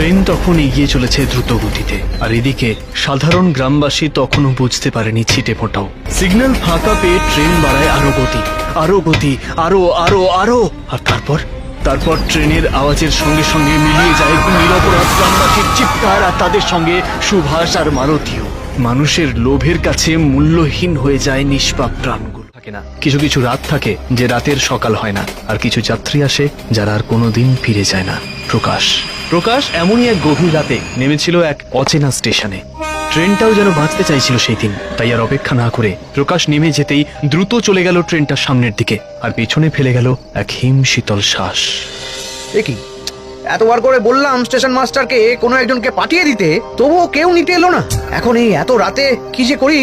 Train তখন এগিয়ে চলেছে দ্রুত গতিতে, আর এদিকে সাধারণ গ্রামবাসী তখনও বুঝতে পারেনি ছিটে ফোটাও। সিগন্যাল ফাঁকা পেয়ে ট্রেন বাড়ায় আরো গতি, আরো গতি, আরো আরো আরো। আর তারপর ট্রেনের আওয়াজের সঙ্গে সঙ্গে মিলিয়ে যায় নিরপরাধ গ্রামবাসীর চিৎকার, আর তাদের সঙ্গে সুভাষ আর মালতীও। মানুষের লোভের কাছে মূল্যহীন হয়ে যায় নিষ্পাপ প্রাণগুলো। থাকে না, কিছু কিছু রাত থাকে যে রাতের সকাল হয় না, আর কিছু যাত্রী আসে যারা আর কোনোদিন ফিরে যায় না। প্রকাশ এমনই এক গভীর রাতে নেমেছিল এক অচেনা স্টেশনে। ট্রেনটাও যেন বাঁচতে চাইছিল সেই দিন, তাই আর অপেক্ষা না করে প্রকাশ নেমে যেতেই দ্রুত চলে গেল ট্রেনটার সামনের দিকে, আর পেছনে ফেলে গেল এক হিমশীতল শ্বাস। কি এতবার করে বললাম স্টেশন মাস্টারকে কোনো একজনকে পাঠিয়ে দিতে, তবুও কেউ নিতে এলো না। এখন এই এত রাতে কি যে করি।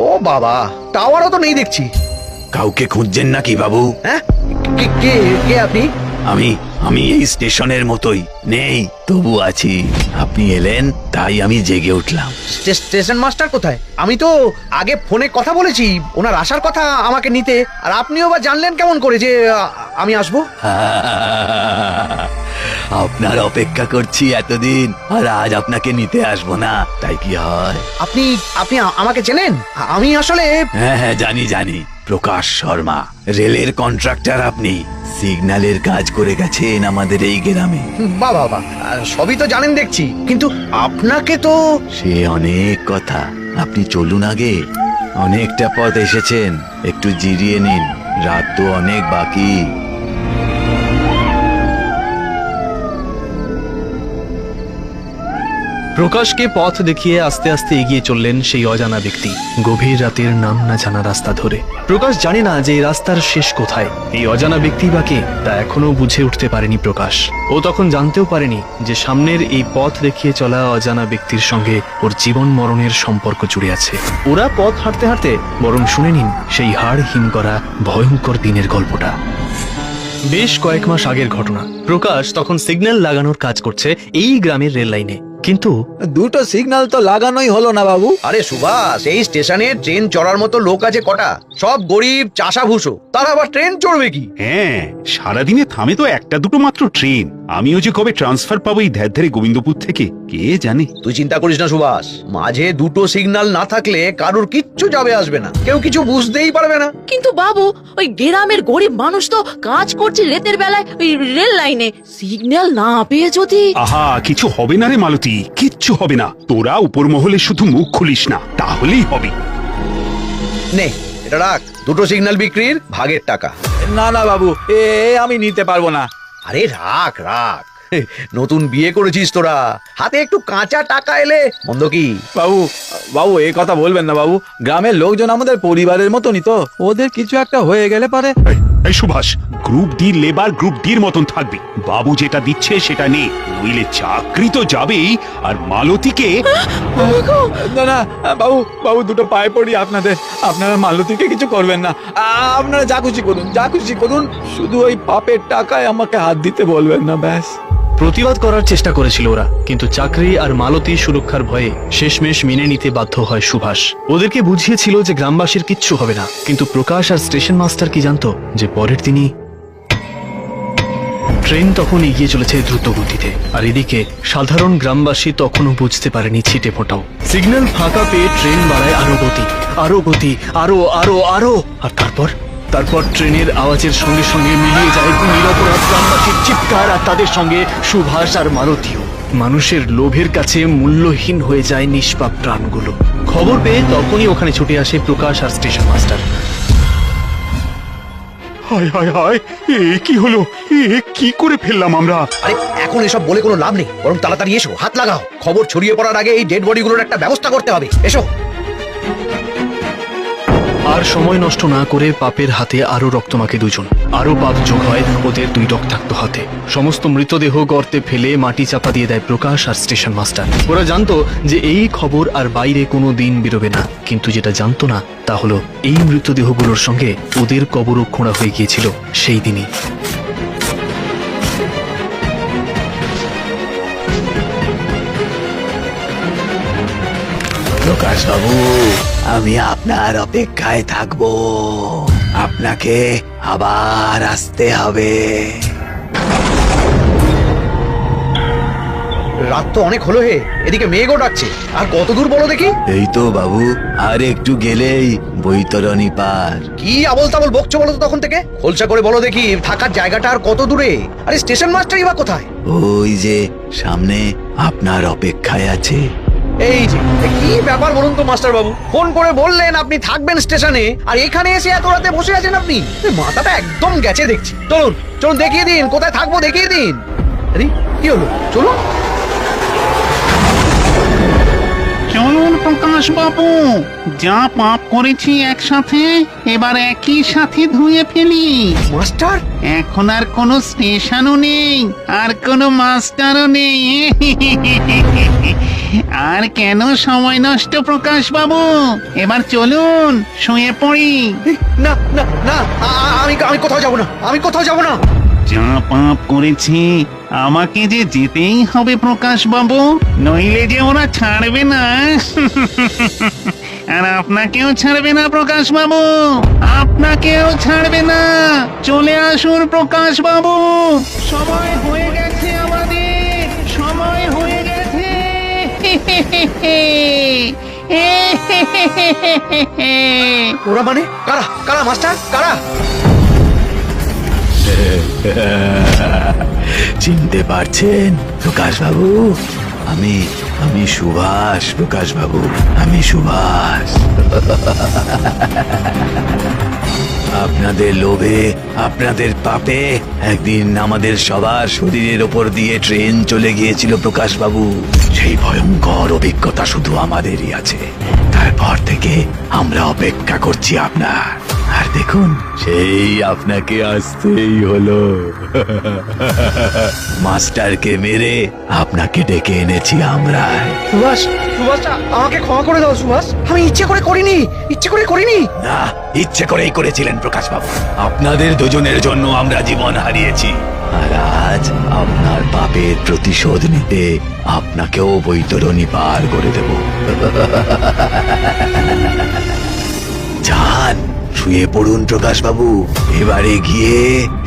ও বাবা, টাওয়ারও তো নেই দেখছি। কাউকে খুঁজছেন নাকি বাবু? হ্যাঁ, কে কে আপনি? আমি এই স্টেশনের মতোই নেই, তবু আছি। আপনি এলেন তাই আমি জেগে উঠলাম। স্টেশন মাস্টার কোথায়? আমি তো আগে ফোনে কথা বলেছি ওনার আসার কথা আমাকে নিতে, আর আপনিও বা জানলেন কেমন করে যে আমি আসবো? আপনার অপেক্ষা করছি এতদিন, আর আজ আপনাকে নিতে আসবো না তাই কি হয়? আপনি আমাকে চেনেন? আমি আসলে হ্যাঁ জানি, প্রকাশ শর্মা, রেলের কন্ট্রাক্টর। আপনি সিগন্যালের কাজ করে গেছেন আমাদের এই গ্রামে। বাবা, সবই তো জানেন দেখছি, কিন্তু আপনাকে তো। সে অনেক কথা, আপনি চলুন আগে। অনেকটা পথ এসেছেন, একটু জিরিয়ে নিন, রাত তো অনেক বাকি। প্রকাশকে পথ দেখিয়ে আস্তে আস্তে এগিয়ে চললেন সেই অজানা ব্যক্তি, গভীর রাতের নাম না জানা রাস্তা ধরে। প্রকাশ জানে না যে এই রাস্তার শেষ কোথায়, এই অজানা ব্যক্তি বা কে তা এখনো বুঝে উঠতে পারেনি প্রকাশ। ও তখন জানতেও পারেনি যে সামনের এই পথ দেখিয়ে চলা অজানা ব্যক্তির সঙ্গে ওর জীবন মরণের সম্পর্ক জুড়ে আছে। ওরা পথ হাঁটতে হাঁটতে বরং শুনে নিন সেই হাড় হিম করা ভয়ঙ্কর দিনের গল্পটা। বেশ কয়েক মাস আগের ঘটনা। প্রকাশ তখন সিগন্যাল লাগানোর কাজ করছে এই গ্রামের রেল লাইনে, কিন্তু দুটো সিগন্যাল তো লাগানোই হলো না বাবু। আরে সুভাষ, এই স্টেশনে ট্রেন চড়ার মতো লোক আছে কটা? সব গরিব চাষাভুষো, তারা আবার ট্রেন চড়বে কি? হ্যাঁ, সারাদিনে থামে তো একটা দুটো মাত্র ট্রেন। আমিও যে কবে ট্রান্সফার পাবো এই ধারে গোবিন্দপুর থেকে কে জানে। তুই চিন্তা করিস না সুভাষ, মাঝে দুটো সিগন্যাল না থাকলে কারোর কিচ্ছু যাবে আসবে না, কেউ কিছু বুঝতেই পারবে না। কিন্তু বাবু, ওই গ্রামের গরিব মানুষ তো কাজ করছে রাতের বেলায় ওই রেল লাইনে, সিগন্যাল না পেয়ে যদি। আহা, কিছু হবে না রে মালতী, কিচ্ছু হবে না। তোরা উপর মহলে শুধু মুখ খুলিস না, তাহলেই হবে। নে, এটা রাখ, দুটো সিগন্যাল বিক্রির ভাগের টাকা। না বাবু, আমি নিতে পারবো না। আরে রাখ, নতুন বিয়ে করেছিস তোরা, হাতে একটু কাঁচা টাকা এলে মন্দ কি? বাবু এই কথা বলবেন না বাবু, গ্রামের লোকজন আমাদের পরিবারের মতনই তো, ওদের কিছু একটা হয়ে গেলে পারে। এই Subhash, group D labour group ডির মতন থাকবি। বাবু যেটা দিচ্ছে সেটা নে, নইলে চাকরি তো যাবেই। আর মালতীকে না বাবু দুটো পায়ে পড়ি আপনারা মালতীকে কিছু করবেন না। আপনারা যা খুশি করুন, শুধু ওই পাপের টাকায় আমাকে হাত দিতে বলবেন না, ব্যাস। প্রতিবাদ করার চেষ্টা করেছিল ওরা, কিন্তু চাকরি আর মালতী সুরক্ষার ভয়ে শেষমেশ মেনে নিতে বাধ্য হয় সুভাষ। ওদেরকে বুঝিয়েছিল যে গ্রামবাসীর কিচ্ছু হবে না, কিন্তু প্রকাশ আর স্টেশন মাস্টার কি জানতো যে পরের দিনই ট্রেন তখন এগিয়ে চলেছে দ্রুত গতিতে, আর এদিকে সাধারণ গ্রামবাসী তখনও বুঝতে পারেনি ছিটে ফোটাও। সিগন্যাল ফাঁকা পেয়ে ট্রেন বাড়ায় আরো গতি, আরো গতি, আরো আরো আরো। আর তারপর ট্রেনের আওয়াজের সঙ্গে সঙ্গে মিলিয়ে যায় নিরপরাধ গ্রামবাসীর চিৎকার, আর তাদের সঙ্গে সুভাষ আর মালতীও। মানুষের লোভের কাছে মূল্যহীন হয়ে যায় নিষ্পাপ প্রাণগুলো। খবর পেয়ে তখনই ওখানে ছুটে আসে প্রকাশ আর স্টেশন মাস্টার। হায় হায় হায়, এ কি হলো? এ কি করে ফেললাম আমরা? আরে এখন এসব বলে কোনো লাভ নেই, বরং তাড়াতাড়ি এসো, হাত লাগাও। খবর ছড়িয়ে পড়ার আগে এই ডেড বডিগুলোর একটা ব্যবস্থা করতে হবে, এসো। আর সময় নষ্ট না করে পাপের হাতে আরো রক্ত মাখে দুজন, আরো পাপ যোগ হয় ওদের দুই রক্তাক্ত হাতে। সমস্ত মৃতদেহ গর্তে ফেলে মাটি চাপা দিয়ে দেয় প্রকাশ আর স্টেশন মাস্টার। ওরা জানতো যে এই খবর আর বাইরে কোনো দিন বেরোবে না, কিন্তু যেটা জানতো না তা হলো এই মৃতদেহগুলোর সঙ্গে ওদের কবরও খোঁড়া হয়ে গিয়েছিল সেই দিনই। প্রকাশ বাবু, আমি আপনার অপেক্ষায় থাকবো। আপনাকে আবার আসতে হবে। রাত তো অনেক হলো হে, এদিকে মেঘও ডাকছে। আর কত দূর বলো দেখি? এই তো বাবু, আর একটু গেলেই বৈতরণী পার। কি আবল তাবল বকছো বলো তো তখন থেকে? খোলসা করে বলো দেখি, থাকার জায়গাটা আর কত দূরে? আরে স্টেশন মাস্টারই বা কোথায়? ওই যে সামনে আপনার অপেক্ষায় আছে। এই যে কি ব্যাপার বলুন তো মাস্টার বাবু, ফোন করে বললেন আপনি থাকবেন স্টেশনে, আর এখানে এসে এত রাতে বসে আছেন আপনি? মাথাটা একদম গেছে দেখছি। চলুন চলুন দেখিয়ে দিন কোথায় থাকবো, দেখিয়ে দিন। আরে কি হলো, চলুন। চলুন প্রকাশ বাবু, যা পাপ করেছি একসাথে এবার একই সাথে ধুয়ে ফেলি। মাস্টার, এখন আর কোনো স্টেশনও নেই, আর কোনো মাস্টারও নেই। আর কেন সময় নষ্ট প্রকাশ বাবু, এবার চলুন শুয়ে পড়ি। না না না, আমি আমি কোথাও যাব না, আমি কোথাও যাব না। যা পাপ করেছি আমাকে যে যেতেই হবে প্রকাশ বাবু, নইলে যে ওরা ছাড়বে না। আর আপনাকেও ছাড়বে না প্রকাশ বাবু, আপনাকেও ছাড়বে না। চলে আসুন প্রকাশ বাবু, সময় হয়ে গেছে আমাদের, সময় হয়ে গেছে। ওরা মানে কারা? কারা মাস্টার, কারা? চিনতে পারছেন প্রকাশ বাবু? আমি আমি সুভাষ প্রকাশ বাবু, আমি সুভাষ। আপনাদের লোভে, আপনাদের পাপে একদিন আমাদের সবার শরীরের ওপর দিয়ে ট্রেন চলে গিয়েছিল প্রকাশ বাবু। সেই ভয়ঙ্কর অভিজ্ঞতা শুধু আমাদেরই আছে। তারপর থেকে আমরা অপেক্ষা করছি আপনার, আর দেখুন সেই আপনাকে আসতেই হলো। মাস্টারকে মেরে আপনাকে ডেকে এনেছি আমরা। সুভাষ, সুভাষ আমাকে ক্ষমা করে দাও সুভাষ, আমি ইচ্ছে করে করিনি, ইচ্ছে করে করিনি। না, ইচ্ছে করেই করেছিলেন প্রকাশ বাবু। আপনাদের দুজনের জন্য আমরা জীবন হারিয়েছি, আর আজ আপনার পাপের প্রতিশোধ নিতে আপনাকেও বৈতরণী পার করে দেব। যান, শুয়ে পড়ুন প্রকাশ বাবু, এবারে গিয়ে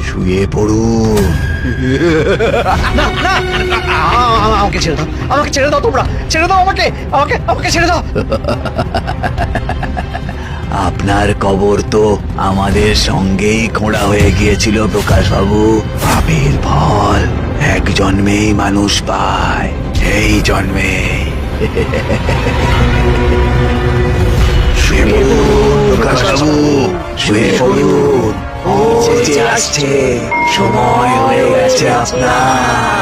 শুয়ে পড়ুন। না না, আমাকে ছেড়ে দাও, আমাকে ছেড়ে দাও, তোমরা ছেড়ে দাও আমাকে, আমাকে আমাকে ছেড়ে দাও। আপনার কবর তো আমাদের সঙ্গেই খোঁড়া হয়ে গিয়েছিল প্রকাশ বাবু। পাপের ফল এক জন্মেই মানুষ পায়, এই জন্মে। শুয়ে পড়ুন প্রকাশ বাবু, শুয়ে পড়ুন। ও যে আসছে, সময় হয়ে গেছে আপনার।